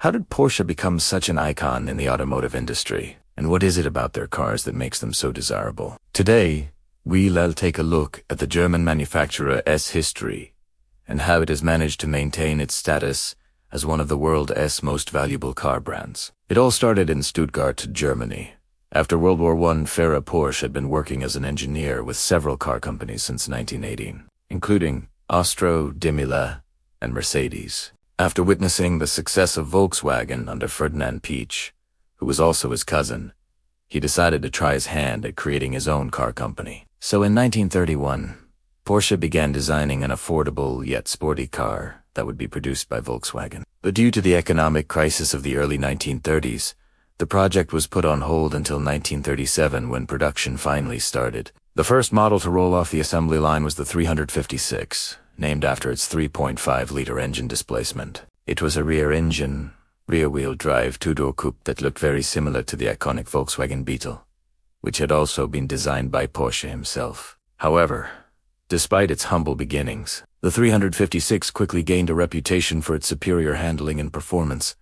How did Porsche become such an icon in the automotive industry? And what is it about their cars that makes them so desirable? Today, we'll take a look at the German manufacturer's history and how it has managed to maintain its status as one of the world's most valuable car brands. It all started in Stuttgart, Germany. After World War I, Ferrer Porsche had been working as an engineer with several car companies since 1918, including Austro, Daimler, and Mercedes. After witnessing the success of Volkswagen under Ferdinand Piëch, who was also his cousin, he decided to try his hand at creating his own car company. So in 1931, Porsche began designing an affordable yet sporty car that would be produced by Volkswagen. But due to the economic crisis of the early 1930s, the project was put on hold until 1937 when production finally started. The first model to roll off the assembly line was the 356, named after its 3.5-liter engine displacement. It was a rear-engine, rear-wheel drive two-door coupe that looked very similar to the iconic Volkswagen Beetle, which had also been designed by Porsche himself. However, despite its humble beginnings, the 356 quickly gained a reputation for its superior handling and performance,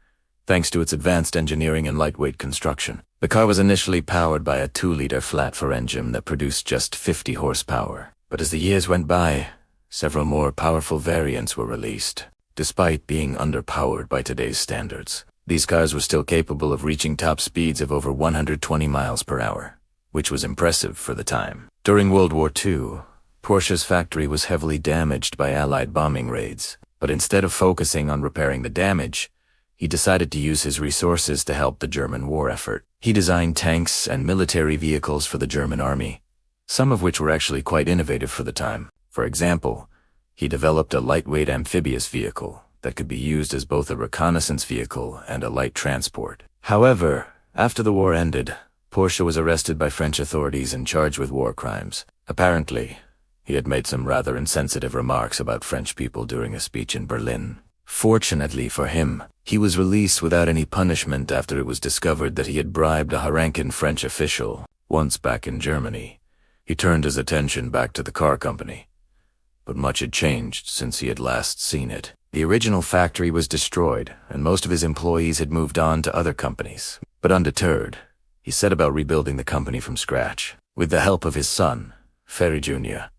thanks to its advanced engineering and lightweight construction. The car was initially powered by a 2-liter flat-4 engine that produced just 50 horsepower. But as the years went by, several more powerful variants were released. Despite being underpowered by today's standards, these cars were still capable of reaching top speeds of over 120 miles per hour, which was impressive for the time. During World War II, Porsche's factory was heavily damaged by Allied bombing raids, but instead of focusing on repairing the damage, he decided to use his resources to help the German war effort. He designed tanks and military vehicles for the German army, some of which were actually quite innovative for the time. For example, he developed a lightweight amphibious vehicle that could be used as both a reconnaissance vehicle and a light transport. However, after the war ended, Porsche was arrested by French authorities and charged with war crimes. Apparently, he had made some rather insensitive remarks about French people during a speech in Berlin. Fortunately for him, he was released without any punishment after it was discovered that he had bribed a high-ranking French official. Once back in Germany, he turned his attention back to the car company. But much had changed since he had last seen it. The original factory was destroyed, and most of his employees had moved on to other companies. But undeterred, he set about rebuilding the company from scratch. With the help of his son, Ferry Jr.,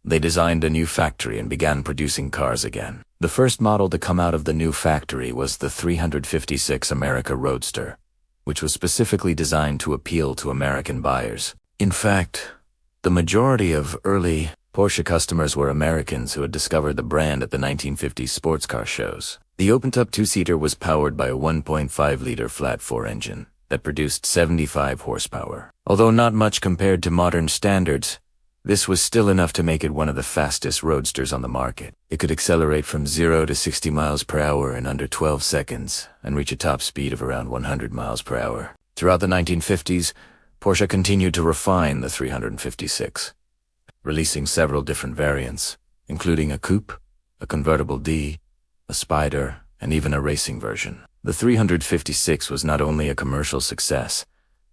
they designed a new factory and began producing cars again. The first model to come out of the new factory was the 356 America Roadster, which was specifically designed to appeal to American buyers. In fact, the majority of early Porsche customers were Americans who had discovered the brand at the 1950s sports car shows. The open-top two-seater was powered by a 1.5-liter flat-4 engine that produced 75 horsepower. Although not much compared to modern standards, this was still enough to make it one of the fastest roadsters on the market. It could accelerate from 0 to 60 miles per hour in under 12 seconds and reach a top speed of around 100 miles per hour. Throughout the 1950s, Porsche continued to refine the 356, releasing several different variants, including a coupe, a convertible D, a Spider, and even a racing version. The 356 was not only a commercial success,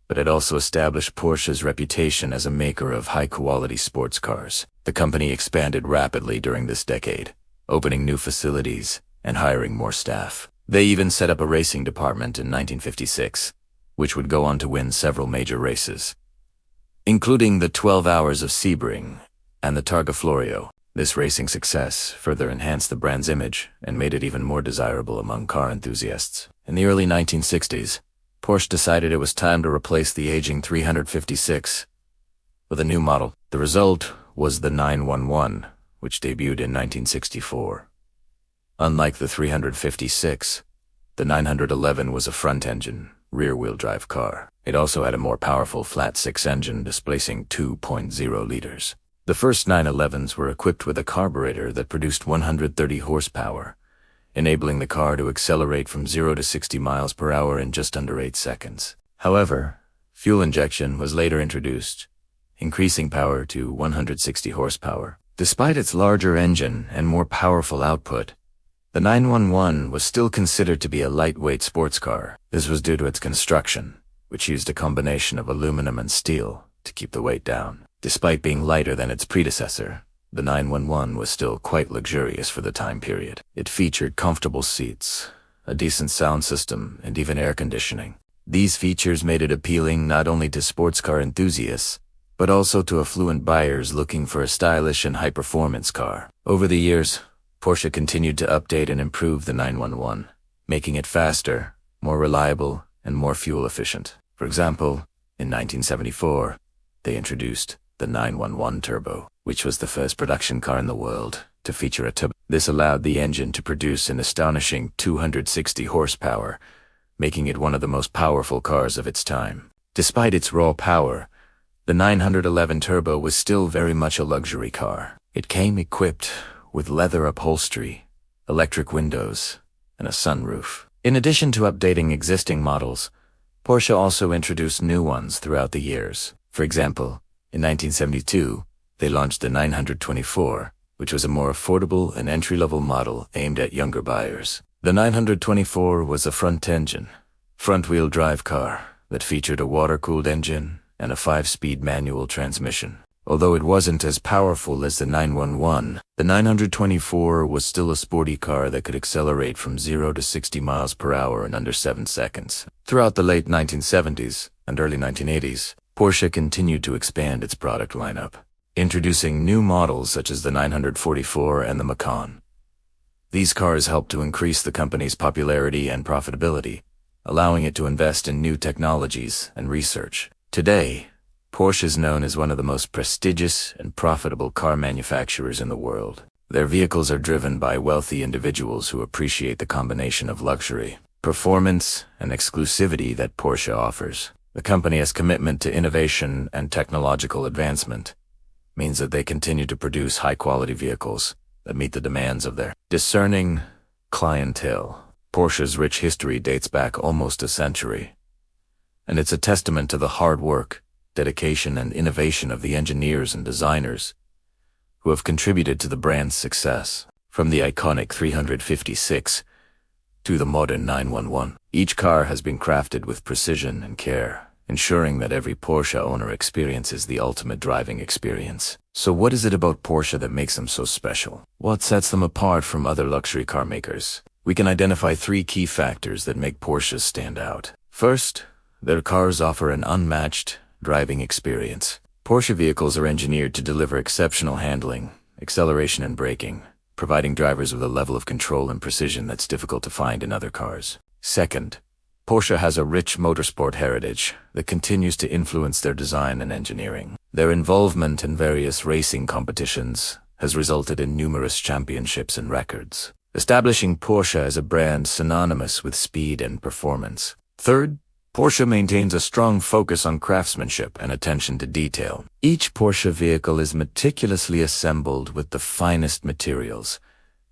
but it also established Porsche's reputation as a maker of high-quality sports cars. The company expanded rapidly during this decade, opening new facilities and hiring more staff. They even set up a racing department in 1956, which would go on to win several major races, including the 12 Hours of Sebring and the Targa Florio. This racing success further enhanced the brand's image and made it even more desirable among car enthusiasts. In the early 1960s, Porsche decided it was time to replace the aging 356 with a new model. The result was the 911, which debuted in 1964. Unlike the 356, the 911 was a front-engine, rear-wheel drive car. It also had a more powerful flat-6 engine displacing 2.0 liters. The first 911s were equipped with a carburetor that produced 130 horsepower, enabling the car to accelerate from 0 to 60 miles per hour in just under 8 seconds. However, fuel injection was later introduced, increasing power to 160 horsepower. Despite its larger engine and more powerful output, the 911 was still considered to be a lightweight sports car. This was due to its construction, which used a combination of aluminum and steel to keep the weight down. Despite being lighter than its predecessor, the 911 was still quite luxurious for the time period. It featured comfortable seats, a decent sound system, and even air conditioning. These features made it appealing not only to sports car enthusiasts, but also to affluent buyers looking for a stylish and high-performance car. Over the years, Porsche continued to update and improve the 911, making it faster, more reliable, and more fuel-efficient. For example, in 1974, they introduced the 911 Turbo, which was the first production car in the world to feature a turbo. This allowed the engine to produce an astonishing 260 horsepower, making it one of the most powerful cars of its time. Despite its raw power, the 911 Turbo was still very much a luxury car. It came equipped with leather upholstery, electric windows, and a sunroof. In addition to updating existing models, Porsche also introduced new ones throughout the years. For example, in 1972, they launched the 924, which was a more affordable and entry-level model aimed at younger buyers. The 924 was a front-engine, front-wheel drive car that featured a water-cooled engine and a 5-speed manual transmission. Although it wasn't as powerful as the 911, the 924 was still a sporty car that could accelerate from 0 to 60 miles per hour in under 7 seconds. Throughout the late 1970s and early 1980s, Porsche continued to expand its product lineup, introducing new models such as the 944 and the Macan. These cars helped to increase the company's popularity and profitability, allowing it to invest in new technologies and research. Today, Porsche is known as one of the most prestigious and profitable car manufacturers in the world. Their vehicles are driven by wealthy individuals who appreciate the combination of luxury, performance, and exclusivity that Porsche offers. The company's commitment to innovation and technological advancement means that they continue to produce high-quality vehicles that meet the demands of their discerning clientele. Porsche's rich history dates back almost a century, and it's a testament to the hard work, dedication, and innovation of the engineers and designers who have contributed to the brand's success. From the iconic 356 to the modern 911, each car has been crafted with precision and care, ensuring that every Porsche owner experiences the ultimate driving experience. So what is it about Porsche that makes them so special? What sets them apart from other luxury car makers? We can identify 3 key factors that make Porsche stand out. First, their cars offer an unmatched driving experience. Porsche vehicles are engineered to deliver exceptional handling, acceleration, and braking, providing drivers with a level of control and precision that's difficult to find in other cars. Second, Porsche has a rich motorsport heritage that continues to influence their design and engineering. Their involvement in various racing competitions has resulted in numerous championships and records, establishing Porsche as a brand synonymous with speed and performance. Third, Porsche maintains a strong focus on craftsmanship and attention to detail. Each Porsche vehicle is meticulously assembled with the finest materials,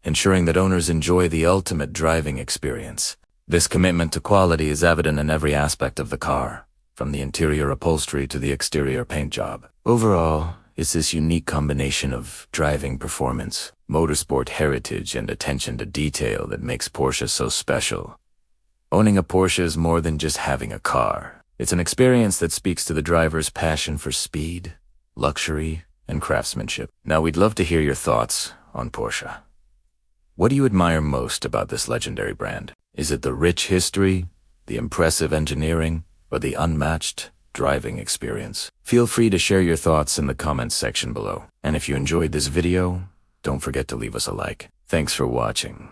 ensuring that owners enjoy the ultimate driving experience. This commitment to quality is evident in every aspect of the car, from the interior upholstery to the exterior paint job. Overall, it's this unique combination of driving performance, motorsport heritage, and attention to detail that makes Porsche so special. Owning a Porsche is more than just having a car. It's an experience that speaks to the driver's passion for speed, luxury, and craftsmanship. Now, we'd love to hear your thoughts on Porsche. What do you admire most about this legendary brand? Is it the rich history, the impressive engineering, or the unmatched driving experience? Feel free to share your thoughts in the comments section below. And if you enjoyed this video, don't forget to leave us a like. Thanks for watching.